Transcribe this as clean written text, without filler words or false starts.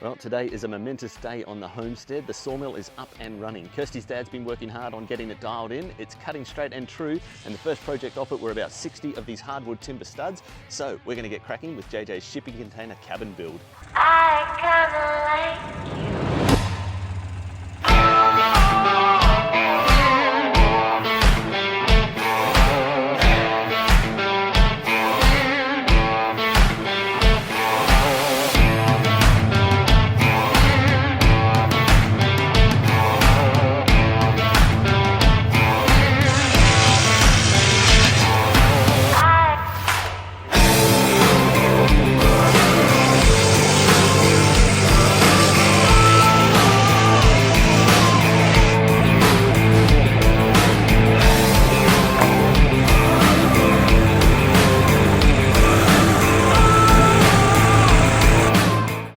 Well, today is a momentous day on the homestead. The sawmill is up and running. Kirsty's dad's been working hard on getting it dialed in. It's cutting straight and true, and the first project off it were about 60 of these hardwood timber studs. So we're going to get cracking with JJ's shipping container cabin build. I